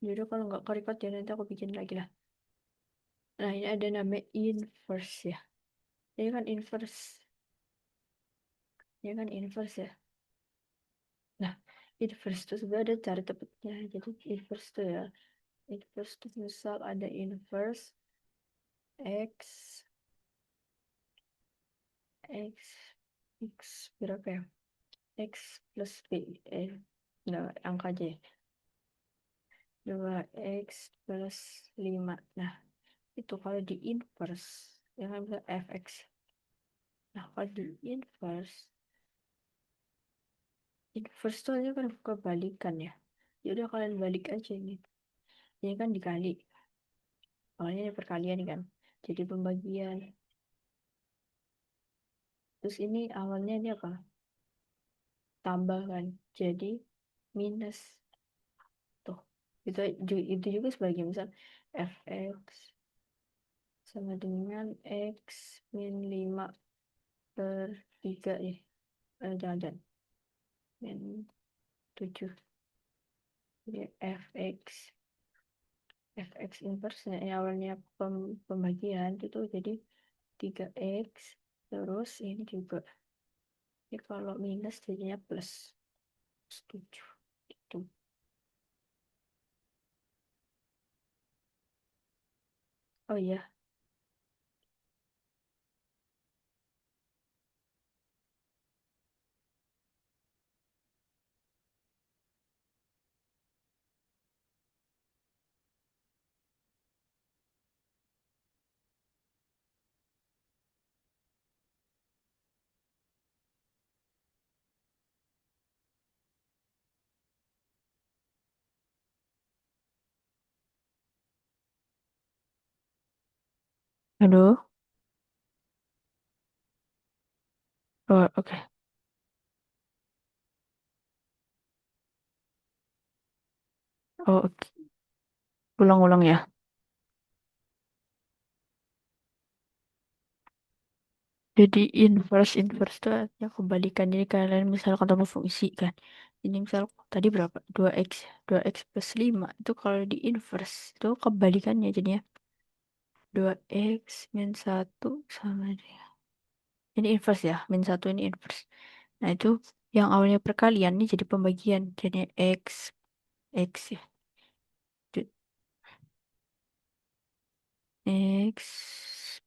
Jadi kalau nggak ke-record ya nanti aku bikin lagi lah. Nah ini ada namanya inverse ya. Ini kan inverse. Ini kan inverse ya. Nah inverse itu sebenarnya ada cara tepatnya. Jadi inverse itu ya. Inverse itu misal ada inverse X X X berapa ya? X plus B. Nah, angka aja ya. 2X plus 5. Nah, itu kalau di inverse, ya kan bisa fx. Nah, kalau di inverse, inverse itu aja kan kebalikan ya. Ya udah kalian balik aja ini. Ini kan dikali. Awalnya ini perkalian kan. Jadi pembagian. Terus ini awalnya ini apa? Tambahkan. Jadi minus. Tuh. Itu juga sebagai misal fx sama dengan x min 5 per 3 ya. Jangan min 7. Jadi fx inverse yang awalnya pembagian itu jadi 3x terus ini juga. Ini kalau minus jadinya plus 7 gitu. Oh iya, aduh. Oh, oke. Oh, oke. Ulang-ulang ya. Jadi inverse itu artinya kebalikan. Jadi kalian misal ketemu fungsi kan. Ini misal tadi berapa? 2x. 2x plus 5. Itu kalau di inverse itu kebalikannya jadinya 2x min 1 sama dia. Ini inverse ya. Min 1 ini inverse. Nah itu yang awalnya perkalian ini jadi pembagian. Jadi x ya. Ju- X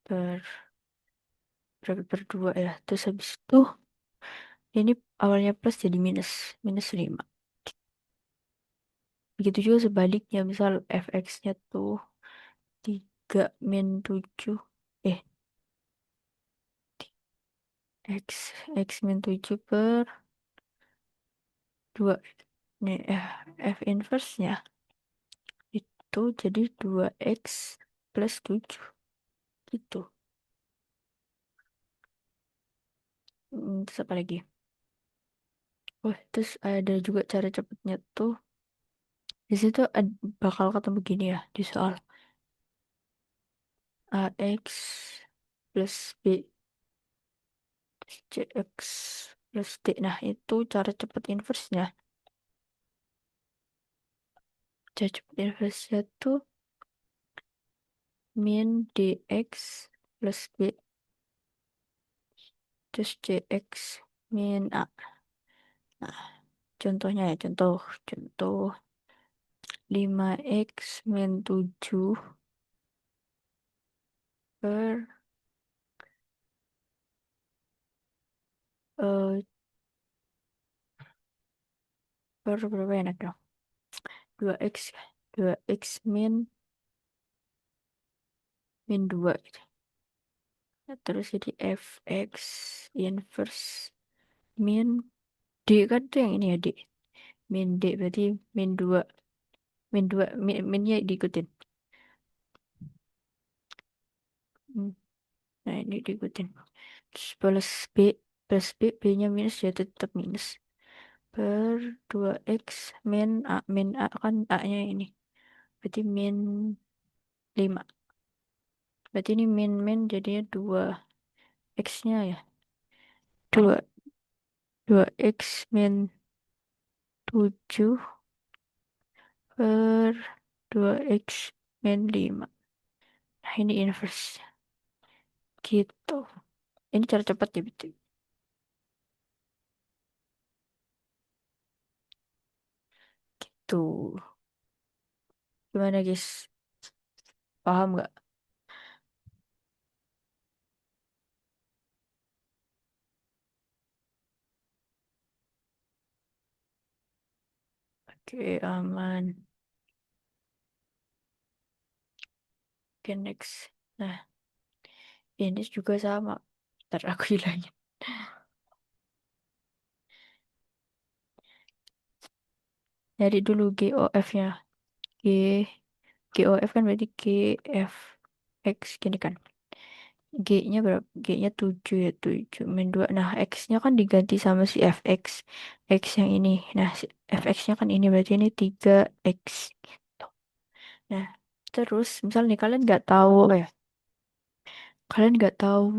per berapa per 2 ya. Terus habis itu ini awalnya plus jadi minus. Minus 5. Begitu juga sebaliknya. Misal fx-nya tuh 3 min 7. Eh, x min 7 per 2. Nih, f inverse-nya itu jadi 2x plus 7. Gitu. Terus apa lagi? Oh, terus ada juga cara cepatnya tuh. Di situ bakal ketemu gini ya di soal ax plus b cx plus d. Nah, itu cara cepat inverse-nya. Cara cepat inverse-nya tuh min dx plus b terus cx min a. Nah, contohnya ya, contoh 5x min 7 per eh, per berapa enak dong? 2x 2x min 2 gitu. Nah, terus jadi fx inverse min d kan tuh yang ini ya d. Min d berarti min 2. Min 2 minnya diikutin. Hmm, Nah, ini diikutin. Terus plus b b-nya minus ya tetap minus. Per 2x min a kan a-nya ini. Berarti min 5. Berarti ini min jadinya 2 x-nya ya. 2 x min 7 per 2x min 5. Nah, ini inverse. Gitu. Ini cara cepat ya, betul. Tuh. Gimana, guys? Paham nggak? Oke, aman. Oke, next. Nah, ini juga sama. Ntar aku hilangin. Dari dulu GOF-nya. G, GOF kan berarti GF X gini kan. G-nya berapa? G-nya 7 ya, 7 min 2. Nah, X-nya kan diganti sama si FX. X yang ini. Nah, si FX-nya kan ini berarti ini 3X. Gitu. Nah, terus misal nih kalian nggak tahu apa ya? Kalian nggak tahu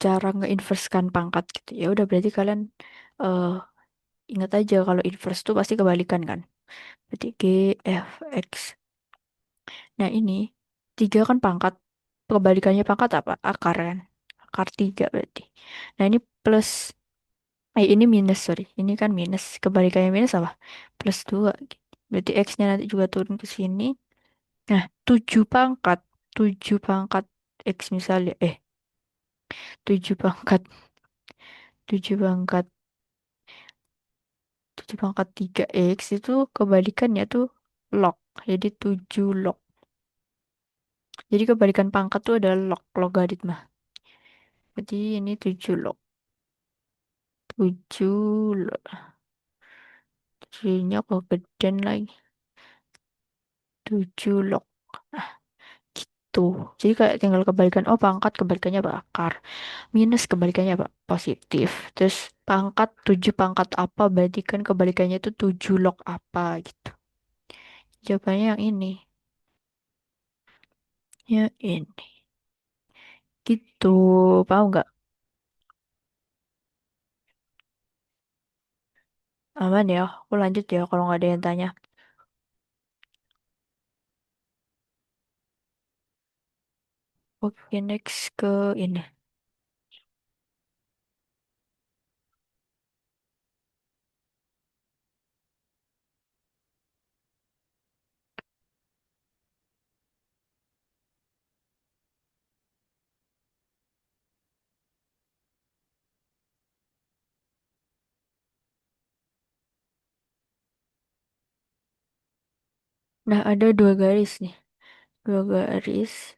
cara ngeinverskan pangkat gitu. Ya udah berarti kalian eh ingat aja kalau inverse tuh pasti kebalikan kan. Berarti G, F, X. Nah, ini 3 kan pangkat. Kebalikannya pangkat apa? Akar kan. Akar 3 berarti. Nah, ini plus. Ini minus, sorry. Ini kan minus. Kebalikannya minus apa? Plus 2. Berarti X-nya nanti juga turun ke sini. Nah, 7 pangkat. 7 pangkat X misalnya. 7 pangkat. 7 pangkat. 7 pangkat 3X itu kebalikannya tuh log. Jadi 7 log. Jadi kebalikan pangkat tuh adalah log. Logaritma. Berarti ini 7 log. 7 log. 7-nya kegedean lagi. 7 log. Nah, gitu. Jadi kayak tinggal kebalikan. Oh, pangkat kebalikannya bakar. Minus kebalikannya apa? Positif. Terus pangkat 7 pangkat apa? Berarti kan kebalikannya itu 7 log apa gitu. Jawabannya yang ini. Ya ini. Gitu. Paham nggak? Aman ya. Aku lanjut ya kalau nggak ada yang tanya. Oke, next ke ini. Nah, ada dua garis nih. Dua garis.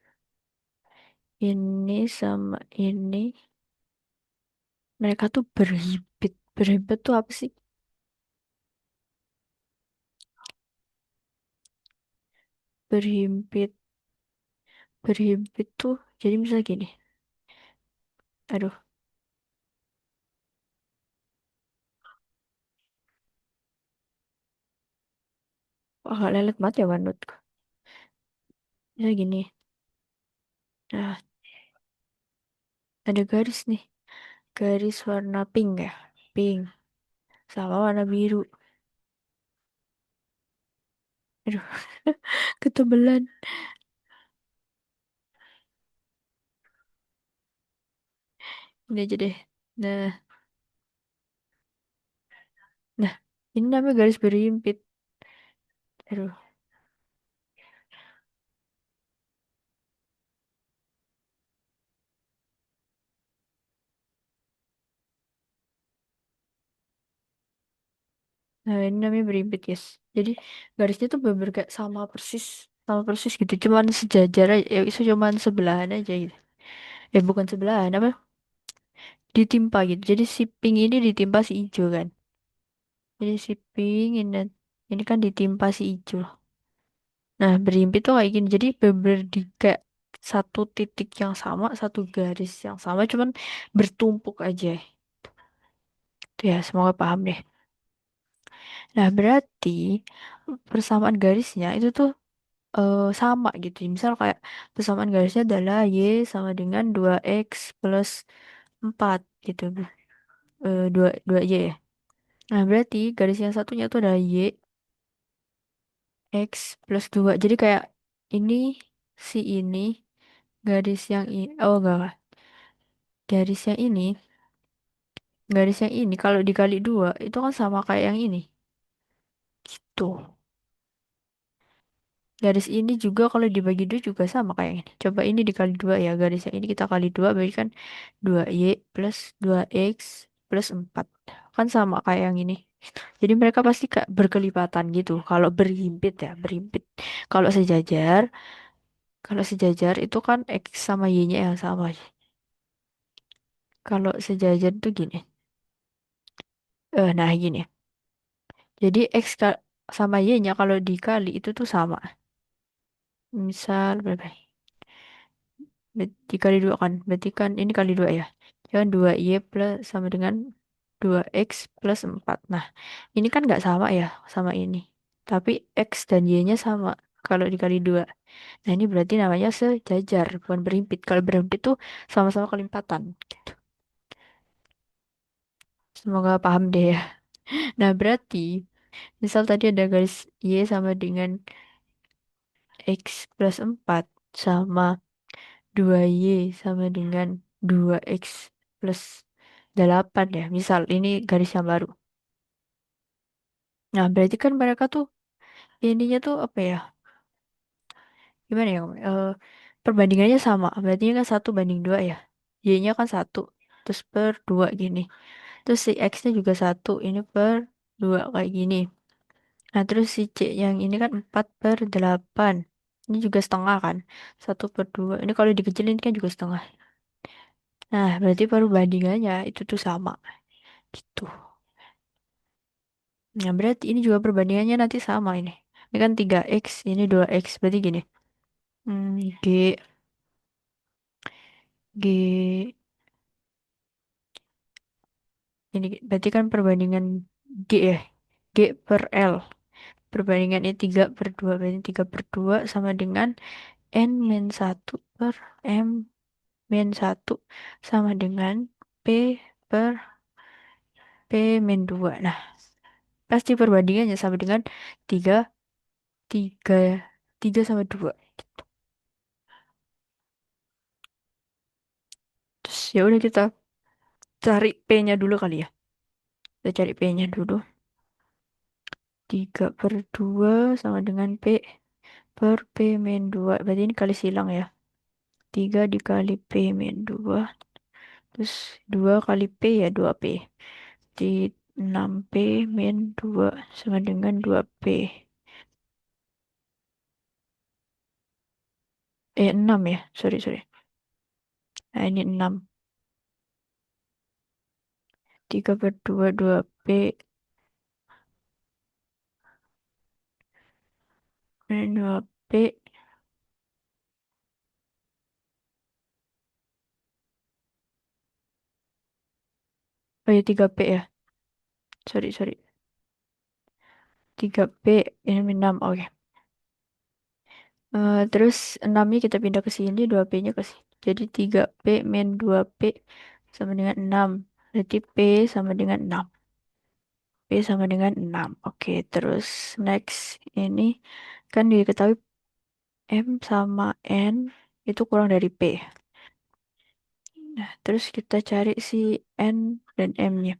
Ini sama ini. Mereka tuh berhimpit. Berhimpit tuh apa sih? Berhimpit. Berhimpit tuh. Jadi misalnya gini. Aduh. Agak lelet banget ya menurutku. Misalnya gini. Nah, ada garis nih. Garis warna pink ya. Pink. Sama warna biru. Aduh. Ketebelan. Ini aja deh. Nah. Nah. Ini namanya garis berhimpit. Aduh. Nah, ini namanya berimpit, guys. Jadi garisnya tuh bener kayak sama persis gitu. Cuman sejajar aja, ya itu cuman sebelahan aja gitu. Bukan sebelahan, apa? Ditimpa gitu. Jadi si pink ini ditimpa si hijau kan. Jadi si pink ini kan ditimpa si hijau. Nah, berimpit tuh kayak gini. Jadi bener di kayak satu titik yang sama, satu garis yang sama, cuman bertumpuk aja. Tuh ya, semoga paham deh. Nah, berarti persamaan garisnya itu tuh sama gitu. Misal kayak persamaan garisnya adalah Y sama dengan 2X plus 4 gitu. 2, Y ya. Nah, berarti garis yang satunya itu adalah Y X plus 2. Jadi kayak ini, si ini, garis yang ini, oh enggak. Garis yang ini, garis yang ini kalau dikali 2 itu kan sama kayak yang ini. Gitu. Garis ini juga kalau dibagi 2 juga sama kayak ini. Coba ini dikali 2 ya. Garis yang ini kita kali 2 berarti kan 2Y plus 2X plus 4. Kan sama kayak yang ini. Jadi mereka pasti kayak berkelipatan gitu. Kalau berhimpit ya, berhimpit. Kalau sejajar, kalau sejajar itu kan X sama Y-nya yang sama. Kalau sejajar tuh gini. Nah gini. Jadi sama Y-nya kalau dikali itu tuh sama. Misal berapa? Dikali 2 kan. Berarti kan ini kali 2 ya. Jangan 2Y plus sama dengan 2X plus 4. Nah, ini kan nggak sama ya sama ini. Tapi X dan Y-nya sama kalau dikali 2. Nah, ini berarti namanya sejajar, bukan berhimpit. Kalau berhimpit tuh sama-sama kelipatan. Gitu. Semoga paham deh ya. Nah, berarti misal tadi ada garis Y sama dengan X plus 4 sama 2Y sama dengan 2X plus 8 ya. Misal ini garis yang baru. Nah, berarti kan mereka tuh ininya tuh apa ya? Gimana ya? Perbandingannya sama. Berarti kan 1 banding 2 ya. Y-nya kan 1. Terus per 2 gini. Terus si X-nya juga 1. Ini per 2 kayak gini. Nah, terus si C yang ini kan 4/8. Ini juga setengah kan. 1/2. Ini kalau dikecilin kan juga setengah. Nah, berarti perbandingannya itu tuh sama. Gitu. Nah, berarti ini juga perbandingannya nanti sama ini. Ini kan 3X, ini 2X. Berarti gini. G, G, ini berarti kan perbandingan G ya. G per L. Perbandingan ini 3/2. Berarti 3/2 sama dengan N-1 per M-1 sama dengan P per P-2. Nah, pasti perbandingannya sama dengan 3, 3, 3 sama 2. Terus ya udah kita cari P-nya dulu kali ya. Kita cari P-nya dulu. 3/2 sama dengan P per P min 2. Berarti ini kali silang ya. 3 dikali P min 2. Terus 2 kali P ya 2P. Di 6P min 2 sama dengan 2P. 6 ya. Sorry, sorry. Nah, ini 6. 3/2 2P min 2P. Oh ya 3P ya. Sorry, sorry. 3P ini min 6. Oke. Terus 6-nya kita pindah ke sini, 2P-nya ke sini. Jadi 3P min 2P sama dengan 6. Berarti P sama dengan 6. P sama dengan 6. Oke, terus next ini kan diketahui M sama N itu kurang dari P. Nah, terus kita cari si N dan M-nya.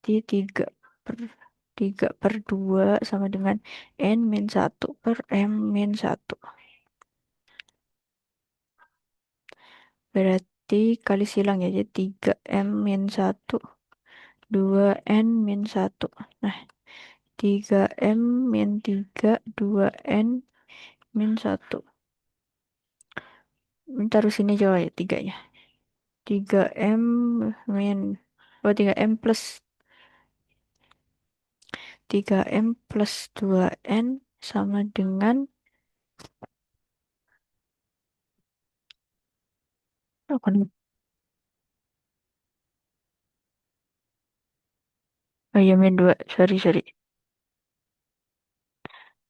Di 3/2 sama dengan N-1 per M-1. Berarti kali silang ya, jadi 3M-1, 2N-1. Nah, 3M-3, 2N-1. Ini taruh sini aja lah ya, 3-nya. 3M min, oh 3M plus 3M plus 2N sama dengan, apa nih? Oh iya, min 2, sorry, sorry.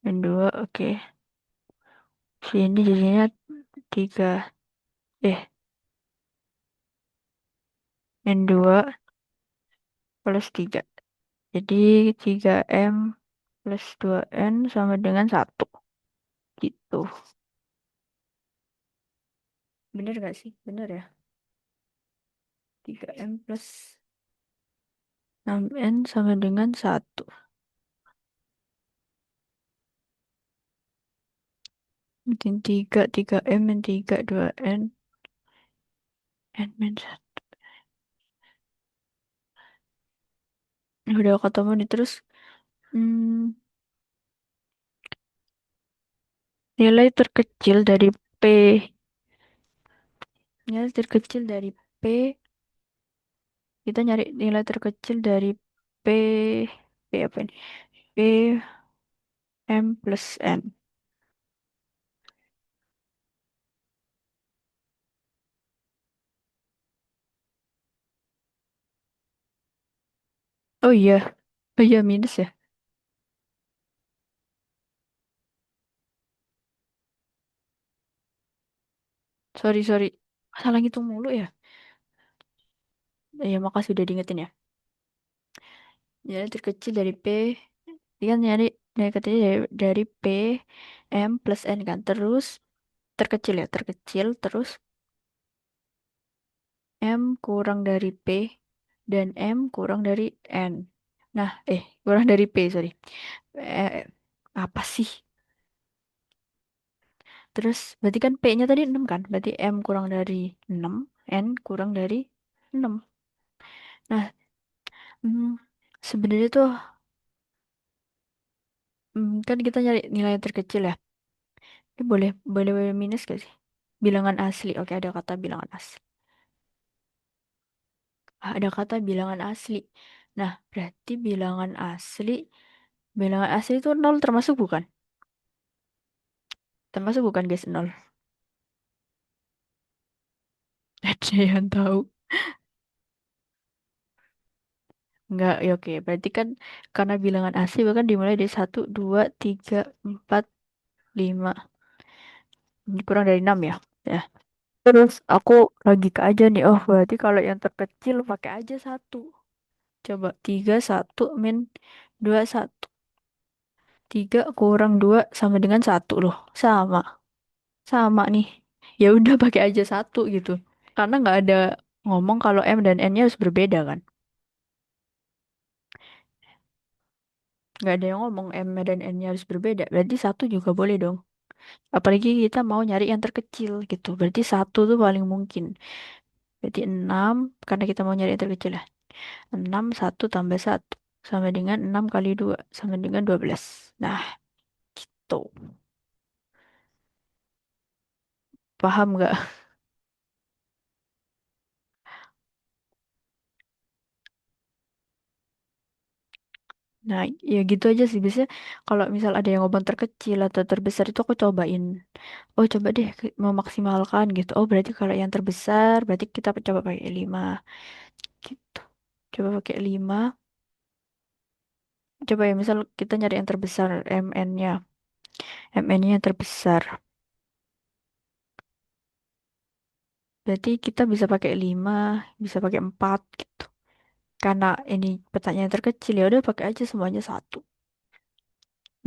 Min 2, oke. Sini jadinya 3, eh, min 2 plus 3. Jadi 3M plus 2N sama dengan 1. Gitu. Bener gak sih? Bener ya? 3M plus 6N sama dengan 1. Min 3, 3M, min 3, 2N, N min 1. Udah ketemu nih terus. Hmm, nilai terkecil dari P. Nilai terkecil dari P. Kita nyari nilai terkecil dari P. P apa ini? P M plus N. Oh iya. Oh iya minus ya. Sorry, sorry. Salah ngitung mulu ya. Ya makasih udah diingetin ya. Nilai terkecil dari P. Dia kan nyari nilai terkecil dari P M plus N kan. Terus terkecil ya. Terkecil. Terus M kurang dari P. Dan M kurang dari N. Nah, kurang dari P, sorry. Eh, apa sih? Terus berarti kan P-nya tadi 6 kan? Berarti M kurang dari 6, N kurang dari 6. Nah, hmm, sebenarnya tuh kan kita nyari nilai yang terkecil ya. Ini boleh boleh minus gak sih? Bilangan asli. Oke, ada kata bilangan asli. Ada kata bilangan asli. Nah, berarti bilangan asli itu nol termasuk bukan? Termasuk bukan guys nol? Ada yang tahu? Enggak, ya oke. Berarti kan karena bilangan asli bahkan dimulai dari 1, 2, 3, 4, 5. Ini kurang dari 6 ya. Ya. Terus aku logika aja nih. Oh, berarti kalau yang terkecil pakai aja 1. Coba 3, 1 min 2, 1. 3 kurang 2 sama dengan 1 loh. Sama. Sama nih. Ya udah pakai aja 1 gitu. Karena nggak ada ngomong kalau M dan N-nya harus berbeda kan. Nggak ada yang ngomong M dan N-nya harus berbeda. Berarti 1 juga boleh dong. Apalagi kita mau nyari yang terkecil gitu. Berarti 1 tuh paling mungkin. Berarti 6 karena kita mau nyari yang terkecil ya. 6 1 tambah 1 sama dengan 6 kali 2 sama dengan 12. Nah, tuh. Paham nggak? Nah, ya gitu aja sih. Biasanya kalau misal ada yang ngomong terkecil atau terbesar itu aku cobain. Oh, coba deh memaksimalkan gitu. Oh, berarti kalau yang terbesar berarti kita coba pakai 5 gitu. Coba pakai 5. Coba ya misal kita nyari yang terbesar MN-nya. MN-nya yang terbesar. Berarti kita bisa pakai 5, bisa pakai 4 gitu. Karena ini pertanyaan terkecil ya udah pakai aja semuanya 1.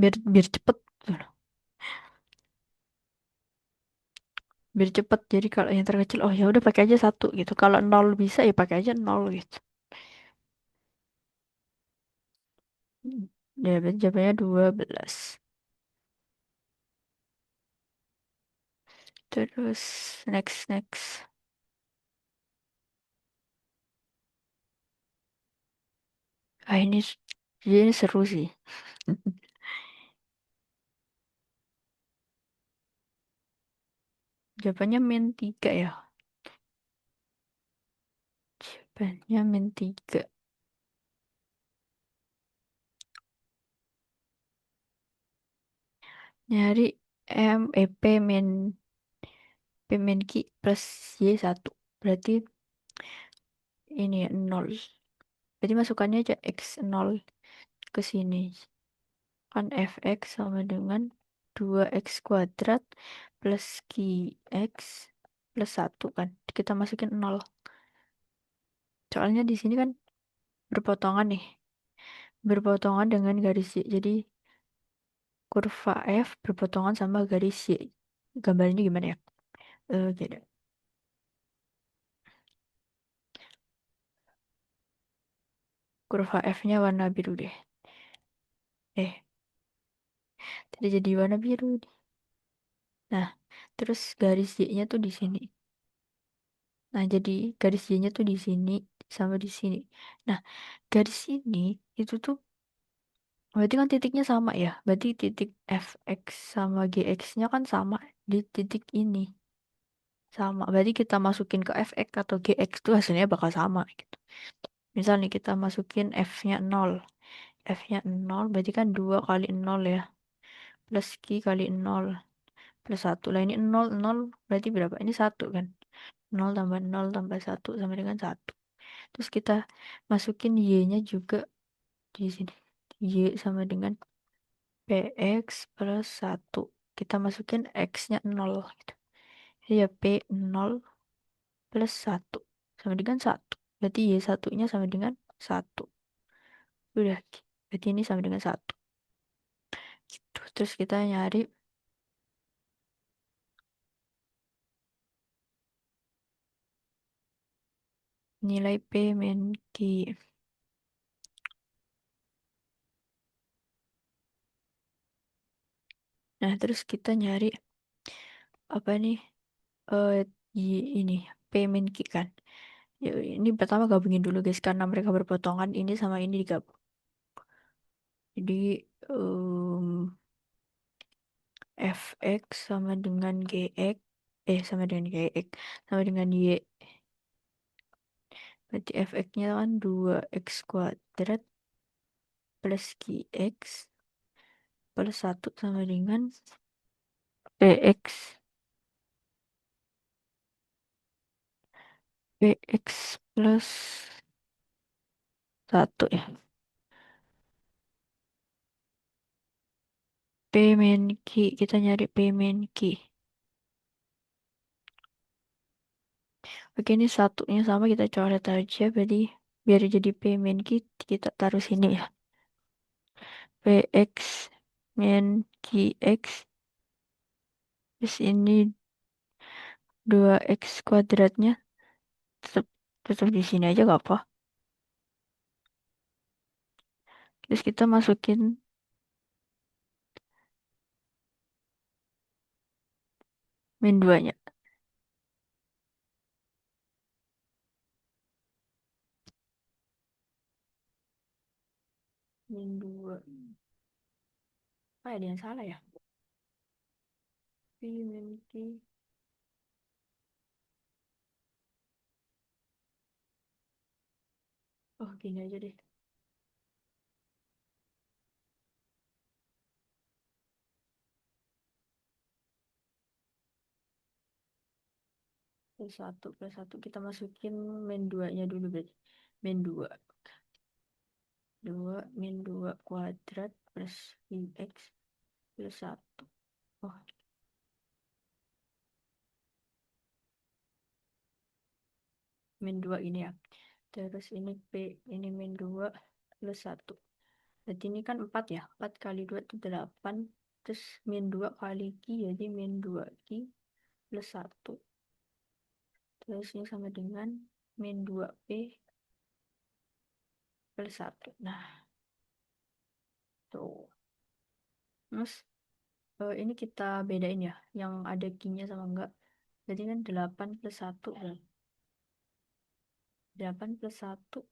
Biar biar cepet gitu loh. Biar cepet. Jadi kalau yang terkecil oh ya udah pakai aja 1 gitu. Kalau nol bisa ya pakai aja nol gitu. Hmm. Ya berarti jawabannya 12. Terus next. Ah ini seru sih. Jawabannya min 3 ya. Jawabannya min 3. Nyari P min Q plus Y1. Berarti ini ya 0. Berarti masukannya aja X0 ke sini. Kan fx sama dengan 2x kuadrat plus qx plus 1 kan. Kita masukin 0. Soalnya di sini kan berpotongan nih. Berpotongan dengan garis Y. Jadi kurva F berpotongan sama garis Y. Gambarnya gimana ya? Gitu. Kurva F-nya warna biru deh. Eh, tadi jadi warna biru. Nah, terus garis Y-nya tuh di sini. Nah, jadi garis Y-nya tuh di sini sama di sini. Nah, garis ini itu tuh berarti kan titiknya sama ya. Berarti titik fx sama gx-nya kan sama di titik ini. Sama. Berarti kita masukin ke fx atau gx tuh hasilnya bakal sama gitu. Misal nih kita masukin f-nya 0. F-nya 0 berarti kan 2 kali 0 ya. Plus Q kali 0 plus 1. Lah ini 0, 0 berarti berapa? Ini 1 kan. 0 tambah 1 sama dengan 1. Terus kita masukin Y-nya juga di sini. Y sama dengan PX plus 1. Kita masukin X-nya 0 gitu. Jadi ya P 0 plus 1 sama dengan 1. Berarti Y satunya sama dengan 1. Udah. Berarti ini sama dengan 1. Gitu. Terus kita nyari nilai P min Q. Nah, terus kita nyari apa nih? Eh Y ini P min Q kan. Ya, ini pertama gabungin dulu guys karena mereka berpotongan ini sama ini digabung. Jadi fx sama dengan gx sama dengan gx sama dengan y. Berarti fx-nya kan 2x kuadrat plus gx plus 1 sama dengan px. Px plus 1 ya. P min Q. Kita nyari P min Q. Oke, ini satunya sama kita coret aja. Berarti biar jadi P min Q kita taruh sini ya. Px min Qx. Terus ini 2x kuadratnya tetap tetap di sini aja gak apa. Terus kita masukin min 2-nya. Min 2. Oh, ada yang salah ya? P min Q. Oh, gini aja deh. Plus 1 kita masukin min 2-nya dulu berarti. Min 2. 2 min 2 kuadrat plus x plus 1. Oh, min 2 ini ya. Terus ini P, ini min 2 plus 1. Berarti ini kan 4 ya. 4 kali 2 itu 8. Terus min 2 kali Q, jadi min 2 Q plus 1. Terus ini sama dengan min 2P plus 1. Nah, tuh. Terus ini kita bedain ya. Yang ada Q-nya sama enggak. Jadi kan 8 plus 1 kan. 8 plus 1,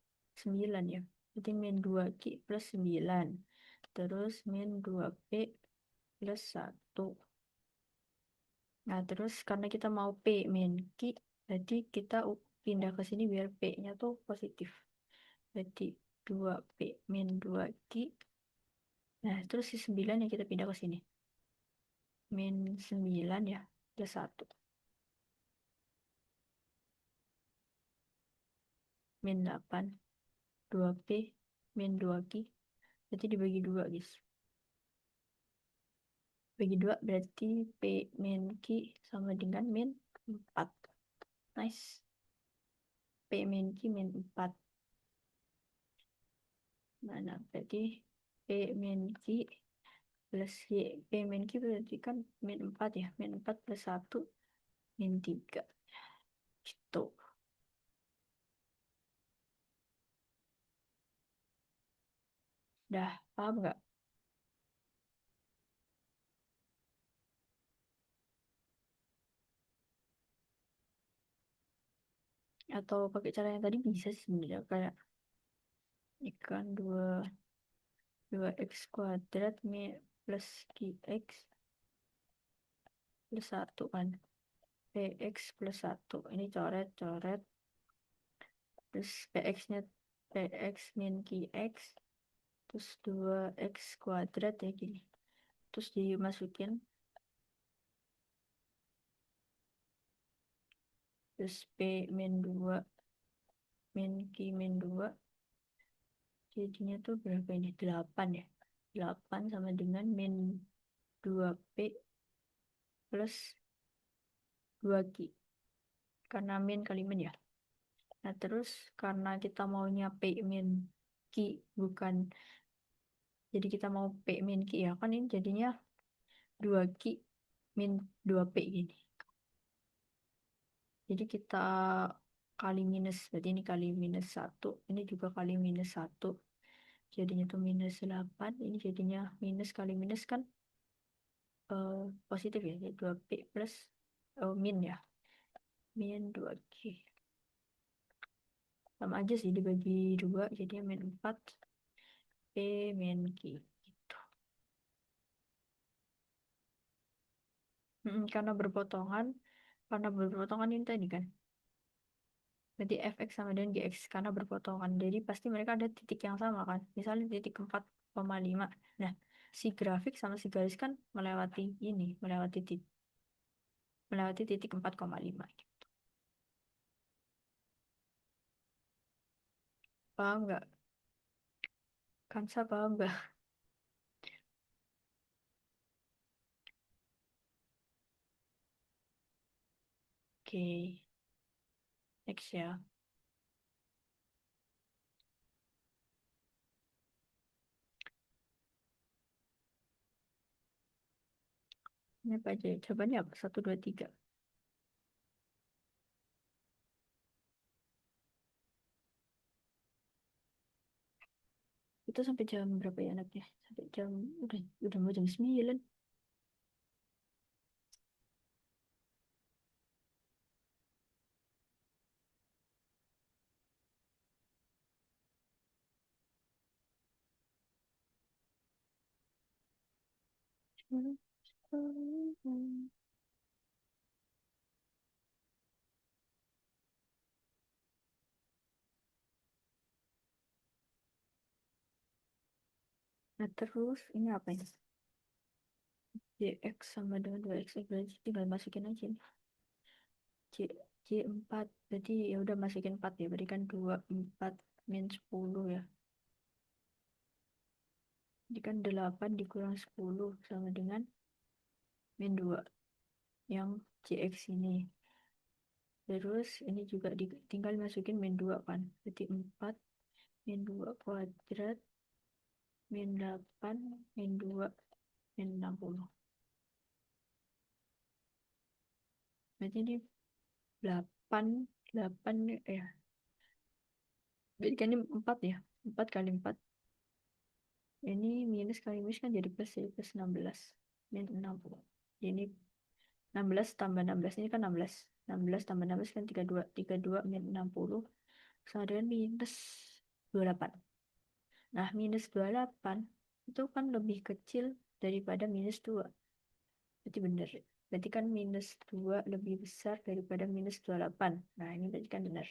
9 ya. Jadi min 2Q plus 9. Terus min 2P plus 1. Nah, terus karena kita mau P min Q, jadi kita pindah ke sini biar P-nya tuh positif. Berarti 2P min 2Q. Nah, terus si 9 yang kita pindah ke sini. Min 9 ya, plus 1. Min 8. 2P min 2Q. Berarti dibagi 2, guys. Bagi 2 berarti P min Q sama dengan min 4. Nice. P min Q min 4. Mana? Berarti P min Q plus Y, P min Q berarti kan min 4 ya. Min 4 plus 1, min 3. Gitu. Dah, paham nggak? Atau pakai cara yang tadi bisa sih sebenarnya. Kayak ikan dua x kuadrat min plus qx plus 1 kan. Px plus 1. Ini coret-coret. Terus px-nya px min qx. Terus 2x kuadrat ya gini. Terus dimasukin. Terus p min 2 min q min 2. Jadinya tuh berapa ini? 8 ya. 8 sama dengan min 2p plus 2q. Karena min kali min ya. Nah terus karena kita maunya p min q bukan. Jadi kita mau p min q ya. Kan ini jadinya 2q min 2p gini. Jadi kita kali minus. Berarti ini kali minus 1. Ini juga kali minus 1. Jadinya tuh minus 8. Ini jadinya minus kali minus kan positif ya. Jadi 2p plus min ya. Min 2q. Sama aja sih dibagi 2. Jadinya min 4. P min q. Gitu. Karena berpotongan ini tadi kan. Berarti fx sama dengan gx karena berpotongan. Jadi pasti mereka ada titik yang sama kan. Misalnya titik 4,5. Nah, si grafik sama si garis kan melewati titik 4,5. Paham nggak? Kansa paham nggak? Oke, next ya. Ini apa aja? Jawabannya apa? 1, 2, 3. Itu sampai jam berapa ya anaknya? Sampai jam udah mau jam 9. Nah terus ini apa ini? Jx sama dengan 2x berarti tinggal masukin aja nih. J J4 berarti ya udah masukin 4 ya. Berarti kan 4 min 10 ya. Jadi kan 8 dikurang 10 sama dengan min 2 yang Jx ini. Terus ini juga tinggal masukin min 2 kan. Berarti 4 min 2 kuadrat min 8 min 2 min 60. Berarti ini 8 8 ya. Berarti kan ini 4 ya. 4 kali 4. Ini minus kali minus kan jadi plus ya. Plus 16 min 60. Ini 16 tambah 16 ini kan 16. 16 tambah 16 kan 32. 32 min 60 sama dengan minus 28. Nah, minus 28 itu kan lebih kecil daripada minus 2. Berarti benar. Berarti kan minus 2 lebih besar daripada minus 28. Nah, ini berarti kan benar.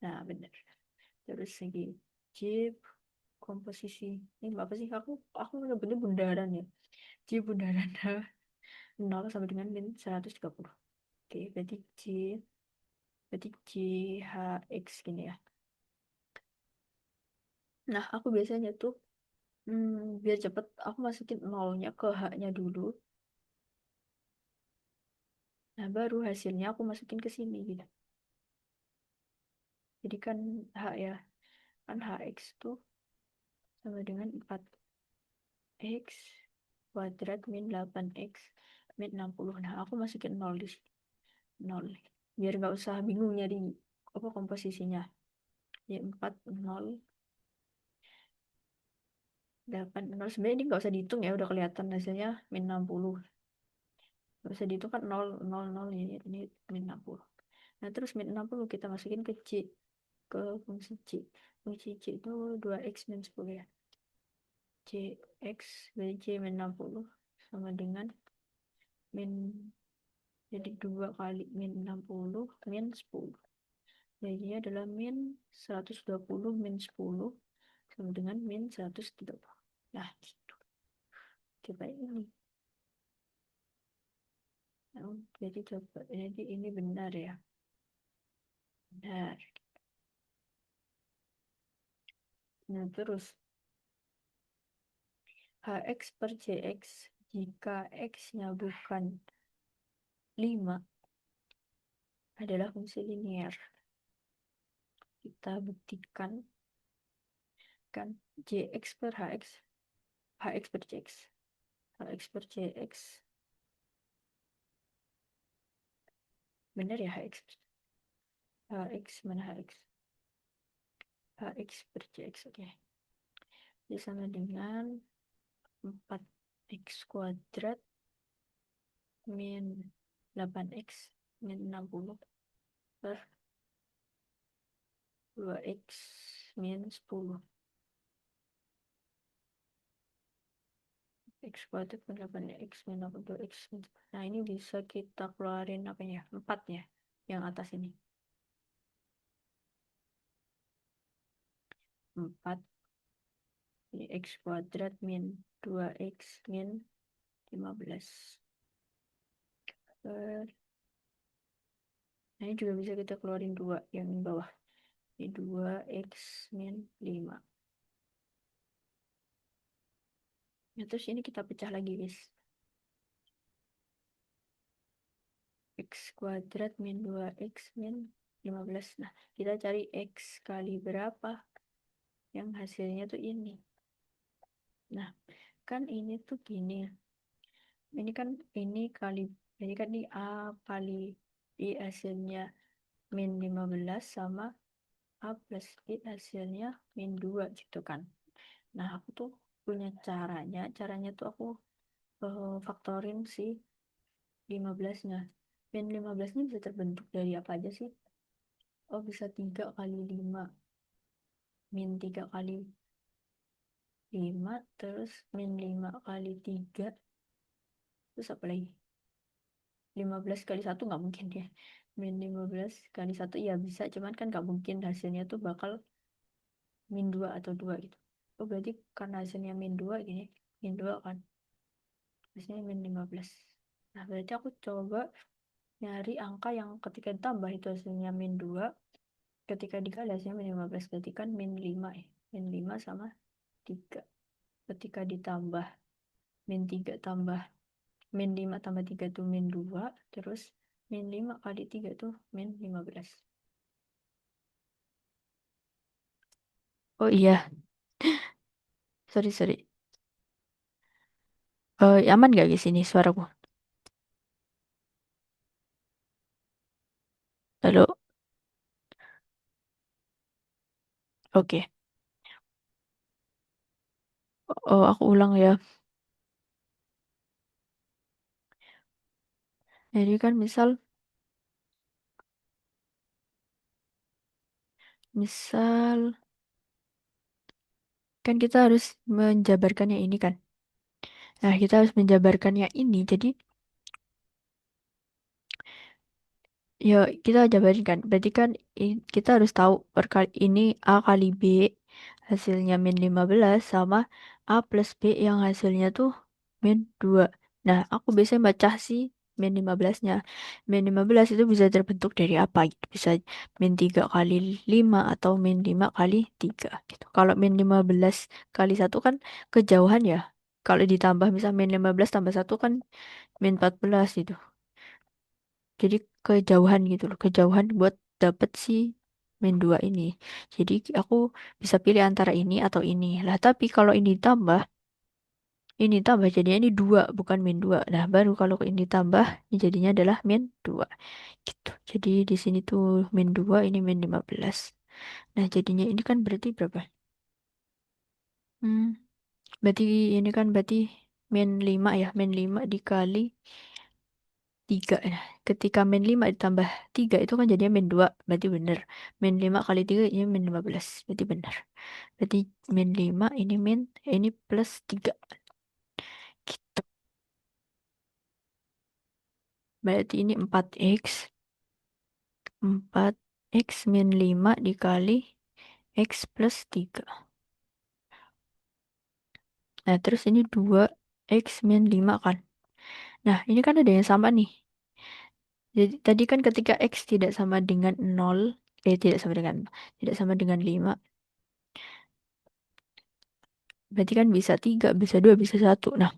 Nah, benar. Terus lagi J komposisi. Ini apa sih? Aku nyebutnya bundaran ya. J bundaran 0 sama dengan min 130. Oke, berarti J H X gini ya. Nah, aku biasanya tuh biar cepet aku masukin nolnya ke H-nya dulu. Nah, baru hasilnya aku masukin ke sini gitu. Jadi kan H ya, kan HX tuh sama dengan 4x kuadrat min 8x min 60. Nah, aku masukin 0 di sini. 0. Biar nggak usah bingung nyari apa komposisinya. Ya, 4, 0, 8, 0. Sebenarnya ini nggak usah dihitung ya, udah kelihatan hasilnya min 60. Nggak usah dihitung kan 0, 0, 0, ini min 60. Nah, terus min 60 kita masukin ke C, ke fungsi C. Fungsi C itu 2x min 10 ya. Cx dari C min 60 sama dengan min, jadi 2 kali min 60 min 10. Jadinya adalah min 120 min 10 sama dengan min 130. Nah, gitu. Coba ini. Nah, jadi ini benar ya. Benar. Nah, terus hx per cx jika x-nya bukan 5 adalah fungsi linear. Kita buktikan kan jx per hx, hx per cx, hx per cx benar ya, hx mana hx per cx, oke. Jadi sama dengan 4x kuadrat min 8x min 60 per 2x min 10. X kuadrat min 8x min 62x min 10. Nah, ini bisa kita keluarin apanya? 4 ya, yang atas ini. 4 ini x kuadrat min 2x min 15 per, nah ini juga bisa kita keluarin 2 yang di bawah. Ini 2x min 5. Nah, terus ini kita pecah lagi, guys. X kuadrat min 2x min 15. Nah, kita cari x kali berapa yang hasilnya tuh ini. Nah, kan ini tuh gini. Ini kan ini kali, jadi kan ini A kali I hasilnya min 15 sama A plus I hasilnya min 2 gitu kan. Nah, aku tuh punya caranya tuh aku faktorin si 15-nya. Min 15-nya bisa terbentuk dari apa aja sih? Oh, bisa 3 kali 5 min 3 kali 5 terus min 5 kali 3 terus apa lagi? 15 kali 1 nggak mungkin ya. Min 15 kali 1 ya bisa, cuman kan nggak mungkin hasilnya tuh bakal min 2 atau 2 gitu. Oh, berarti karena hasilnya min 2 gini, min 2 kan. Hasilnya min 15. Nah, berarti aku coba nyari angka yang ketika ditambah itu hasilnya min 2, ketika dikali hasilnya min 15, berarti kan min 5 ya. Min 5 sama 3. Ketika ditambah min 3 tambah min 5 tambah 3 tuh min 2, terus min 5 kali 3 tuh min 15. Oh iya, sorry. Aman gak di sini suaraku? Halo, oke. Oh, aku ulang ya. Jadi kan misal kan kita harus menjabarkannya ini kan. Nah, kita harus menjabarkannya ini. Jadi ya kita jabarin kan. Berarti kan kita harus tahu ini A kali B hasilnya min 15 sama A plus B yang hasilnya tuh min 2. Nah, aku biasanya baca sih min 15-nya. Min 15 itu bisa terbentuk dari apa gitu. Bisa min 3 kali 5 atau min 5 kali 3 gitu. Kalau min 15 kali 1 kan kejauhan ya. Kalau ditambah misal min 15 tambah 1 kan min 14 gitu. Jadi kejauhan gitu loh, kejauhan buat dapet sih min 2 ini. Jadi aku bisa pilih antara ini atau ini. Lah, tapi kalau ini tambah jadinya ini 2 bukan min 2. Nah, baru kalau ini tambah, ini jadinya adalah min 2. Gitu. Jadi di sini tuh min 2, ini min 15. Nah, jadinya ini kan berarti berapa? Hmm, berarti ini kan berarti min 5 ya. Min 5 dikali 3. Nah, ketika min 5 ditambah 3 itu kan jadinya min 2. Berarti benar. Min 5 kali 3 ini min 15. Berarti benar. Berarti min 5 ini plus 3. Gitu. Berarti ini 4x. 4x min 5 dikali x plus 3. Nah, terus ini 2x min 5 kan. Nah, ini kan ada yang sama nih. Jadi tadi kan ketika x tidak sama dengan 0, tidak sama dengan 5, berarti kan bisa 3, bisa 2, bisa 1. Nah,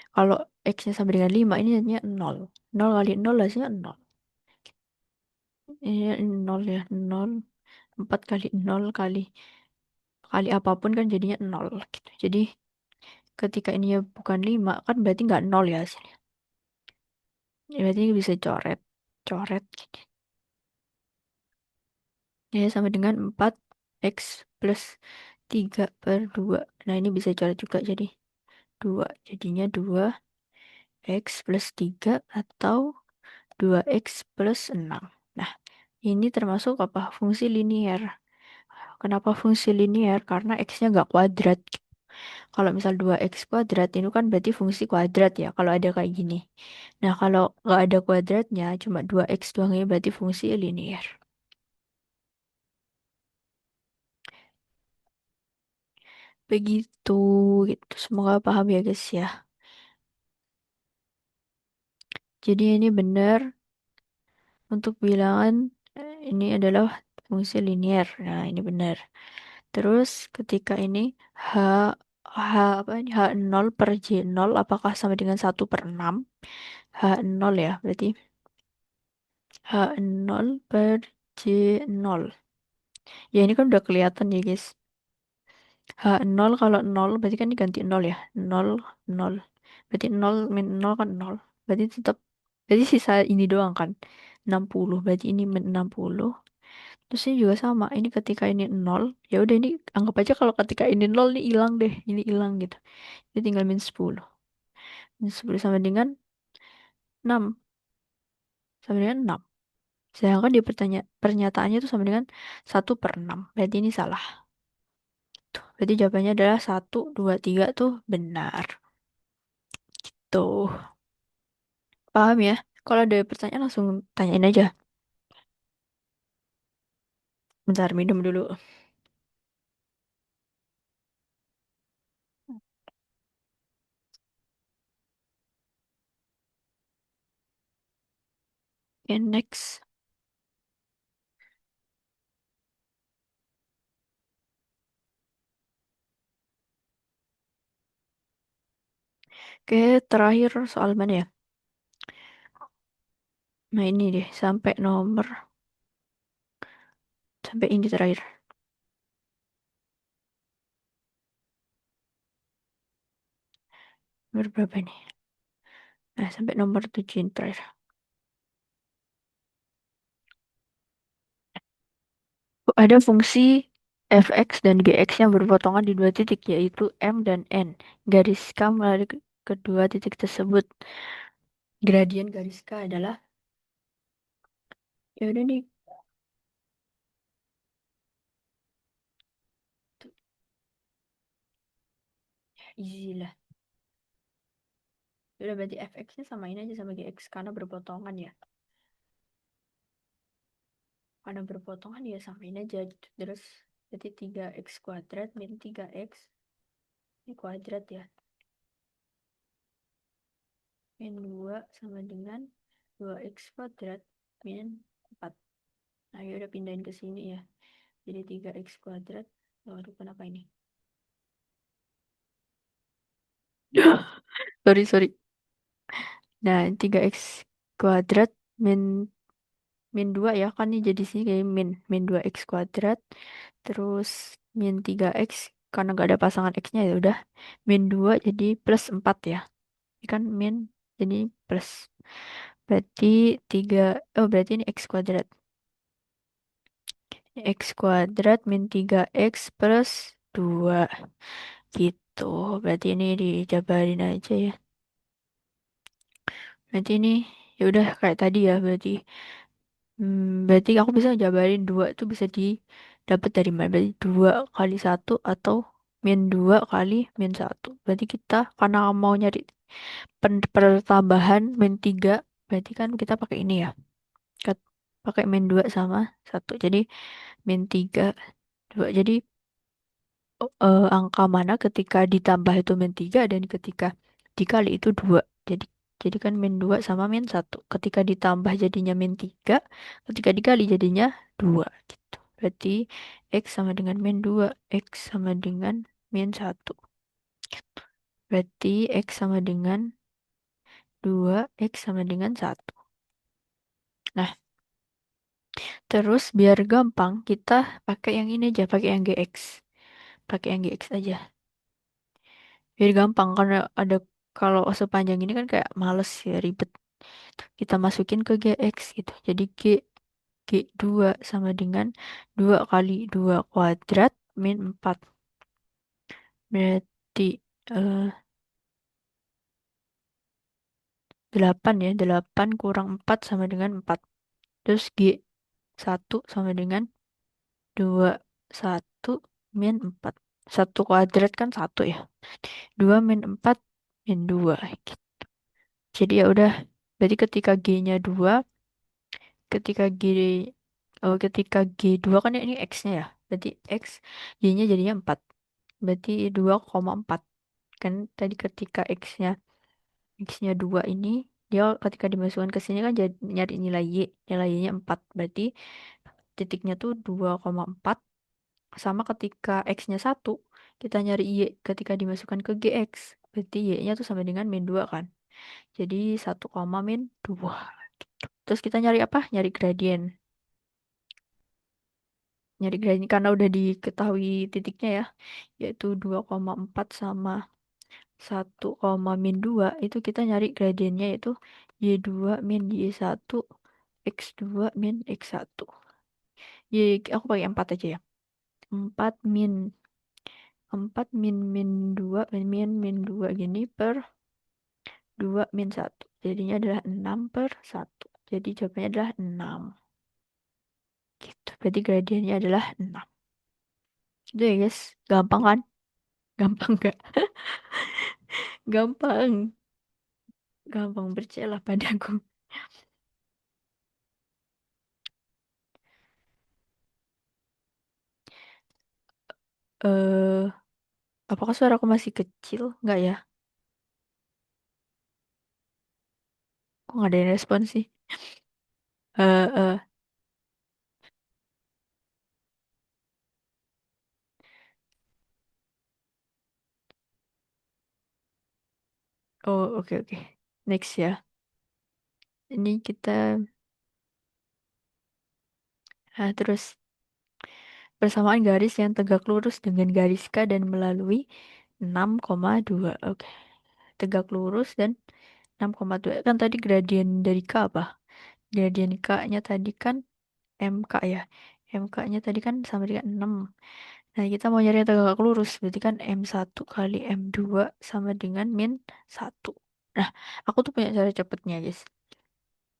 kalau x-nya sama dengan 5, ini jadinya 0. 0 kali 0 hasilnya 0. Ini 0 ya, 0. 4 kali 0 kali apapun kan jadinya 0 gitu. Jadi ketika ini ya bukan 5 kan berarti nggak 0 ya hasilnya. Ya, berarti ini bisa coret. Coret gini. Ya sama dengan 4x plus 3 per 2. Nah, ini bisa coret juga jadi 2. Jadinya 2x plus 3 atau 2x plus 6. Nah, ini termasuk apa? Fungsi linier. Kenapa fungsi linier? Karena x-nya nggak kuadrat. Kalau misal 2x kuadrat, itu kan berarti fungsi kuadrat ya, kalau ada kayak gini. Nah, kalau nggak ada kuadratnya, cuma 2x doang ya, berarti fungsi linier. Begitu, gitu. Semoga paham ya guys ya. Jadi ini benar untuk bilangan ini adalah fungsi linier. Nah, ini benar. Terus ketika ini H H apa ini H0 per J0 apakah sama dengan 1/6? H0 ya, berarti H0 per J0. Ya ini kan udah kelihatan ya guys. H0 kalau 0 berarti kan diganti 0 ya. 0 0. Berarti 0 min 0 kan 0. Berarti tetap berarti sisa ini doang kan. 60. Berarti ini min 60. Terus ini juga sama. Ini ketika ini 0, ya udah ini anggap aja kalau ketika ini 0 ini hilang deh. Ini hilang gitu. Jadi tinggal min 10. Min 10 sama dengan 6. Sama dengan 6. Sedangkan di pernyataannya itu sama dengan 1/6. Berarti ini salah. Tuh, berarti jawabannya adalah 1, 2, 3 tuh benar. Tuh, paham ya? Kalau ada pertanyaan langsung tanyain aja. Bentar, minum dulu. Oke, next. Oke, terakhir soal mana ya? Nah ini deh, sampai ini terakhir. Nomor berapa nih? Nah, sampai nomor 7 ini terakhir. Ada fungsi fx dan gx yang berpotongan di dua titik, yaitu M dan N. Garis K melalui kedua titik tersebut. Gradien garis K adalah, ya udah nih, easy lah. Ya udah berarti fx-nya samain aja sama gx karena berpotongan ya. Karena berpotongan ya samain aja gitu. Terus jadi 3x kuadrat min 3x ini kuadrat ya. Min 2 sama dengan 2x kuadrat min 4. Nah, ya udah pindahin ke sini ya. Jadi 3x kuadrat. Waduh, kenapa ini? Sorry, sorry. Nah, 3x kuadrat min min 2 ya kan, ini jadi sini kayak min min 2x kuadrat, terus min 3x, karena gak ada pasangan x-nya ya udah min 2 jadi plus 4 ya. Ini kan min jadi plus. Berarti 3, oh berarti ini x kuadrat. X kuadrat min 3x plus 2 gitu. Berarti ini dijabarin aja ya. Berarti ini ya udah kayak tadi ya berarti. Berarti aku bisa jabarin 2 itu bisa didapat dari mana? Berarti 2 kali satu atau min 2 kali min satu. Berarti kita karena mau nyari pertambahan min 3, berarti kan kita pakai ini ya. Pakai min 2 sama satu. Jadi min 3 2. Jadi angka mana ketika ditambah itu min 3 dan ketika dikali itu 2. Jadi kan min 2 sama min satu. Ketika ditambah jadinya min 3, ketika dikali jadinya 2 gitu. Berarti X sama dengan min 2, X sama dengan min satu. Berarti X sama dengan 2, X sama dengan satu. Nah, terus biar gampang kita pakai yang ini aja, pakai yang GX. Pakai yang GX aja. Biar gampang karena ada, kalau sepanjang ini kan kayak males ya, ribet. Kita masukin ke GX gitu. Jadi G2 sama dengan 2 kali 2 kuadrat min 4. Berarti eh, 8 ya. 8 kurang 4 sama dengan 4. Terus G1 sama dengan 2 1 min 4. Satu kuadrat kan satu ya. 2 min 4 min 2. Jadi ya udah. Berarti ketika G-nya 2, ketika ketika G2 kan ini X-nya ya. Berarti X, Y-nya jadinya 4. Berarti 2,4. Kan tadi ketika X-nya 2 ini, dia ketika dimasukkan ke sini kan jadi nyari nilai Y. Nilai Y-nya 4. Berarti titiknya tuh 2,4. Sama ketika X-nya 1, kita nyari Y ketika dimasukkan ke GX. Berarti Y-nya tuh sama dengan min 2 kan. Jadi 1, min 2. Terus kita nyari apa? Nyari gradien. Nyari gradien karena udah diketahui titiknya ya, yaitu 2,4 sama 1, min 2, itu kita nyari gradiennya yaitu Y2 min Y1 X2 min X1. Aku pakai 4 aja ya. 4 min 4 min 2 min 2 gini per 2 min 1. Jadinya adalah 6 per 1. Jadi jawabannya adalah 6. Gitu. Berarti gradiennya adalah 6. Itu ya guys. Gampang kan? Gampang gak? Gampang. Gampang, percayalah padaku. Eh, apakah suaraku masih kecil? Enggak ya? Kok nggak ada yang respon sih? Eh, oh oke oke. Next ya. Ini kita, terus persamaan garis yang tegak lurus dengan garis K dan melalui 6,2. Oke. Tegak lurus dan 6,2. Kan tadi gradien dari K apa? Gradien K-nya tadi kan MK ya. MK-nya tadi kan sama dengan 6. Nah, kita mau nyari yang tegak lurus. Berarti kan M1 kali M2 sama dengan min 1. Nah, aku tuh punya cara cepetnya, guys.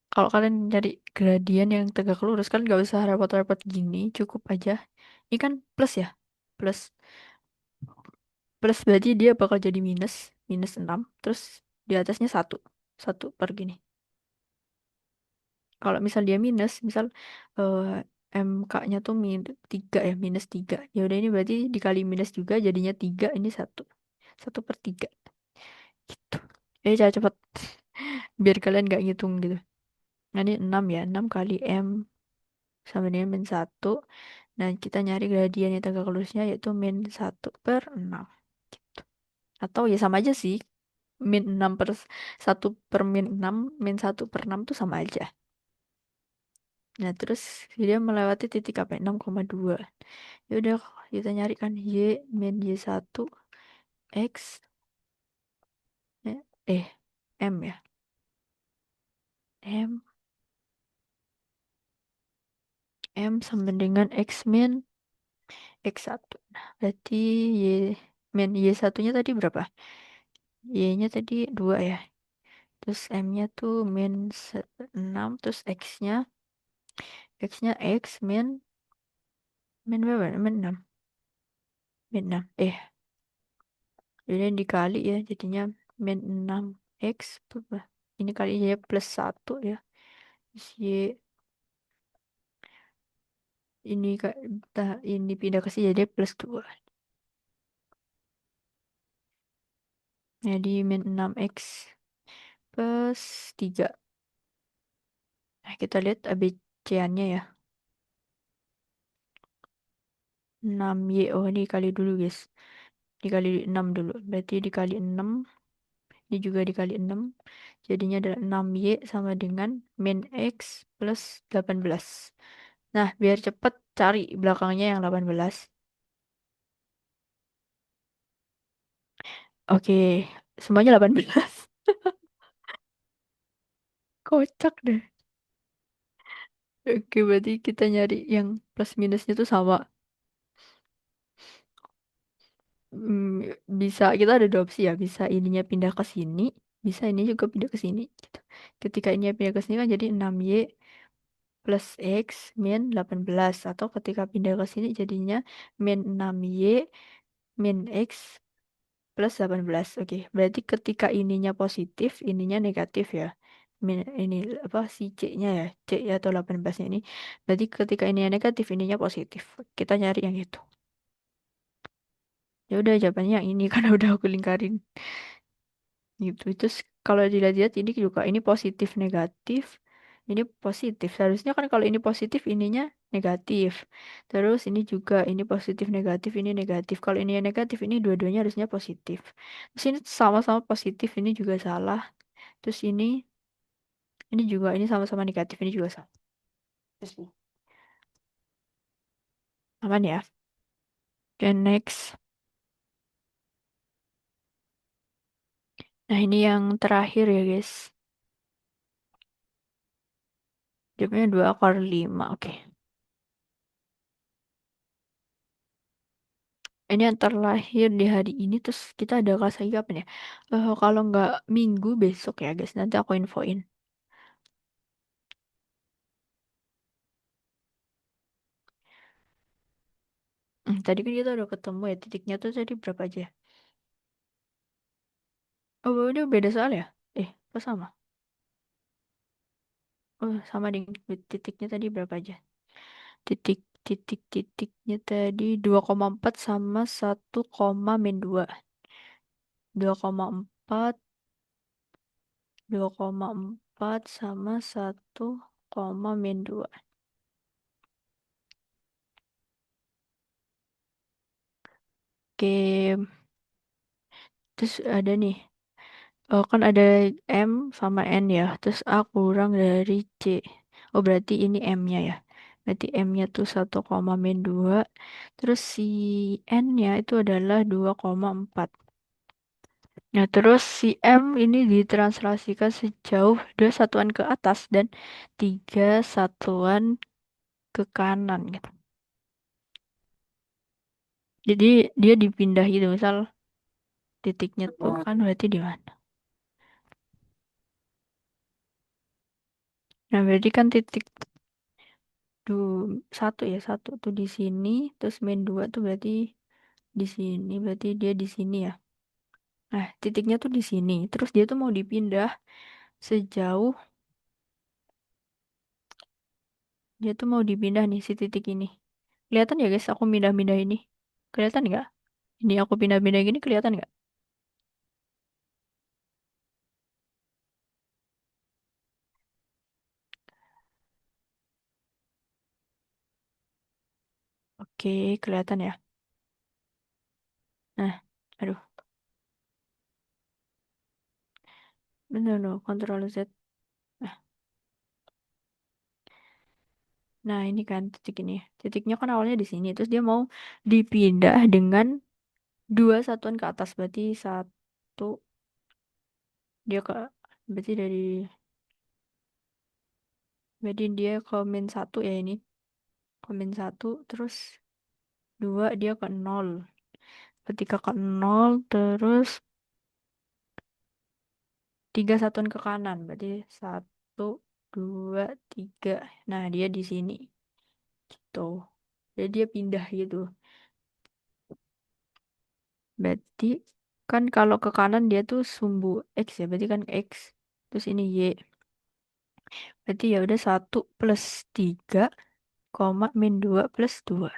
Kalau kalian nyari gradien yang tegak lurus, kan gak usah repot-repot gini. Cukup aja. Ini kan plus ya. Plus. Plus berarti dia bakal jadi minus. Minus 6. Terus di atasnya 1. 1 per gini. Kalau misal dia minus, misal eh, MK-nya tuh 3 ya, minus 3. Ya udah, ini berarti dikali minus juga jadinya 3, ini 1. 1 per 3. Gitu. Cara cepet. Biar kalian gak ngitung gitu. Nah, ini 6 ya. 6 kali M sama dengan min 1. Nah, kita nyari gradien yang tegak lurusnya yaitu min 1/6. Gitu. Atau ya sama aja sih. Min 6 per 1 per min 6, min 1/6 tuh sama aja. Nah, terus dia melewati titik apa? 6,2. Ya udah kita nyari kan Y min Y1 X eh, eh, M ya. M M sama dengan X min X1. Nah, berarti Y min Y1-nya tadi berapa? Y-nya tadi 2 ya. Terus M-nya tuh min 6, terus X-nya X min berapa? Min 6. Min 6. Jadi dikali ya jadinya min 6 X berapa? Ini kali Y plus 1 ya. Terus Y ini ini pindah ke sini jadi plus 2. Jadi min 6X plus 3. Nah, kita lihat ABC-annya ya. 6Y. Oh, ini dikali dulu, guys. Dikali 6 dulu. Berarti dikali 6. Ini juga dikali 6. Jadinya adalah 6Y sama dengan min X plus 18. Nah, biar cepet cari belakangnya yang 18. Oke, semuanya 18. Kocak deh. Oke, berarti kita nyari yang plus minusnya tuh sama. Bisa kita ada dua opsi ya, bisa ininya pindah ke sini, bisa ini juga pindah ke sini gitu. Ketika ini pindah ke sini kan jadi 6Y plus X min 18, atau ketika pindah ke sini jadinya min 6Y min X plus 18. Oke, berarti ketika ininya positif, ininya negatif ya. Ini apa si C-nya ya, C ya atau 18-nya ini. Berarti ketika ininya negatif, ininya positif. Kita nyari yang itu. Ya udah jawabannya yang ini karena udah aku lingkarin gitu. Kalau dilihat-lihat ini juga ini positif negatif. Ini positif. Seharusnya kan kalau ini positif ininya negatif. Terus ini juga ini positif negatif ini negatif. Kalau ini yang negatif ini dua-duanya harusnya positif. Terus ini sama-sama positif ini juga salah. Terus ini juga ini sama-sama negatif ini juga salah. Terus ini. Aman ya? Oke, next. Nah, ini yang terakhir ya, guys. Jawabnya 2 akar 5. Oke. Ini yang terlahir di hari ini terus kita ada kelas lagi kapan ya? Kalau nggak minggu besok ya, guys. Nanti aku infoin. Tadi kan kita udah ketemu ya titiknya tuh tadi berapa aja? Oh, udah beda soal ya? Apa sama? Oh, sama ding. Titiknya tadi berapa aja? Titiknya tadi 2,4 sama 1, min 2. 2,4 2,4 sama 1, min 2. Oke, terus ada nih. Oh, kan ada M sama N ya. Terus A kurang dari C. Oh, berarti ini M-nya ya. Berarti M-nya tuh 1, min 2. Terus si N-nya itu adalah 2,4. Nah, terus si M ini ditranslasikan sejauh 2 satuan ke atas dan 3 satuan ke kanan gitu. Jadi dia dipindah gitu. Misal titiknya tuh kan berarti di mana? Nah, berarti kan titik satu ya, satu tuh di sini, terus min 2 tuh berarti di sini, berarti dia di sini ya. Nah, titiknya tuh di sini, terus dia tuh mau dipindah sejauh, dia tuh mau dipindah nih si titik ini. Kelihatan ya guys, aku pindah-pindah ini. Kelihatan nggak? Ini aku pindah-pindah gini kelihatan nggak? Oke, kelihatan ya. Nah, aduh, bener no, Ctrl Z. Nah, Nah, ini kan titik ini. Titiknya kan awalnya di sini. Terus dia mau dipindah dengan dua satuan ke atas. Berarti satu, dia ke, berarti berarti dia ke min satu ya ini. Ke min satu, terus dua dia ke nol. Ketika ke nol, terus tiga satuan ke kanan. Berarti satu, dua, tiga. Nah, dia di sini. Gitu. Jadi dia pindah gitu. Berarti kan kalau ke kanan dia tuh sumbu X ya. Berarti kan X. Terus ini Y. Berarti ya udah satu plus 3 koma min 2 plus 2.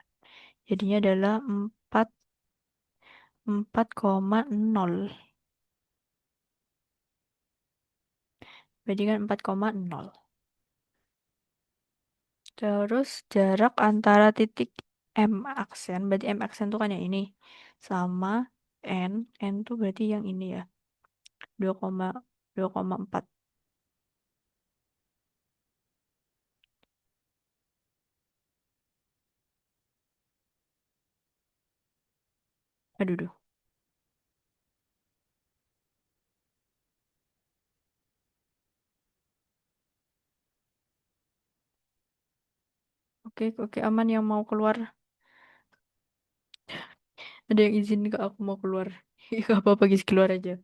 Jadinya adalah 4,0. Berarti kan 4,0. Terus jarak antara titik M aksen. Berarti M aksen tuh kan yang ini. Sama N. N tuh berarti yang ini ya. 2,4. Aduh, duh. Oke, oke aman yang mau keluar. Ada yang izin ke aku mau keluar. Gak apa-apa guys, keluar aja.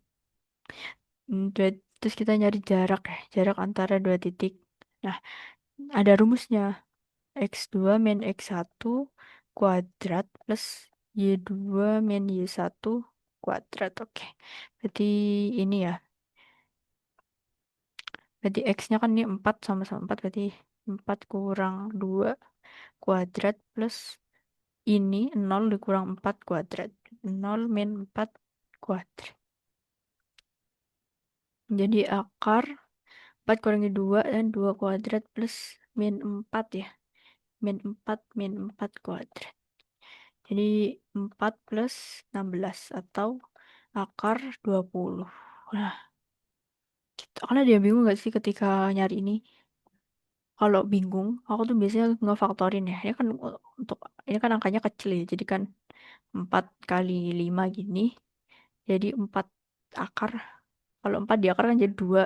Terus kita nyari jarak ya. Jarak antara dua titik. Nah, ada rumusnya. X2 min X1 kuadrat plus Y2 min Y1 kuadrat. Oke. Berarti ini ya. Berarti X-nya kan ini 4 sama-sama 4. Berarti 4 kurang 2 kuadrat plus ini 0 dikurang 4 kuadrat. 0 min 4 kuadrat. Jadi akar 4 kurangi 2 dan 2 kuadrat plus min 4 ya. Min 4 kuadrat. Jadi 4 plus 16 atau akar 20. Nah, karena dia bingung gak sih ketika nyari ini? Kalau bingung, aku tuh biasanya ngefaktorin ya. Ini kan untuk ini kan angkanya kecil ya. Jadi kan 4 kali 5 gini. Jadi 4 akar. Kalau 4 di akar kan jadi 2.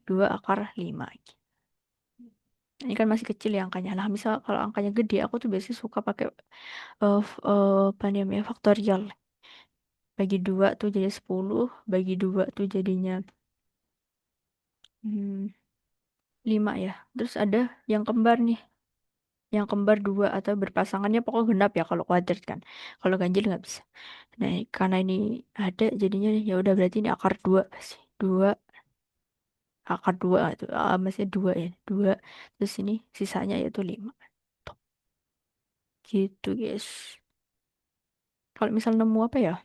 2 akar 5. Ini kan masih kecil ya angkanya. Nah, misal kalau angkanya gede, aku tuh biasanya suka pakai apa namanya faktorial. Bagi 2 tuh jadi 10, bagi 2 tuh jadinya 5 ya. Terus ada yang kembar nih. Yang kembar 2 atau berpasangannya pokoknya genap ya kalau kuadrat kan. Kalau ganjil nggak bisa. Nah, karena ini ada jadinya ya udah berarti ini akar 2 pasti. 2 akar 2 itu maksudnya 2 ya. 2 terus ini sisanya yaitu 5. Tuh, gitu guys. Kalau misal nemu apa ya?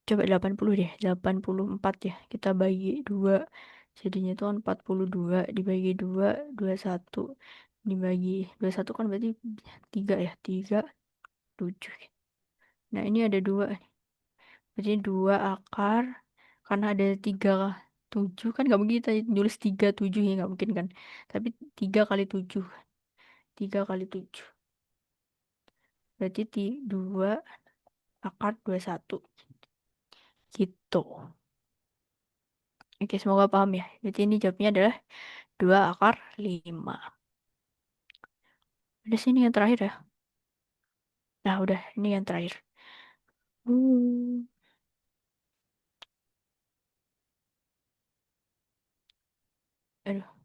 Coba 80 deh, 84 ya. Kita bagi 2. Jadinya itu kan 42 dibagi 2, 21 dibagi 21 kan berarti 3 ya. 3, 7. Nah, ini ada 2. Berarti 2 akar karena ada 3 7 kan nggak mungkin kita nulis 3 7 ya nggak mungkin kan. Tapi 3 kali 7. 3 kali 7. Berarti 2 akar 21. Gitu. Oke, semoga paham ya. Berarti ini jawabnya adalah 2 akar 5. Udah sini yang terakhir ya. Nah, udah ini yang terakhir. Hmm. Aduh.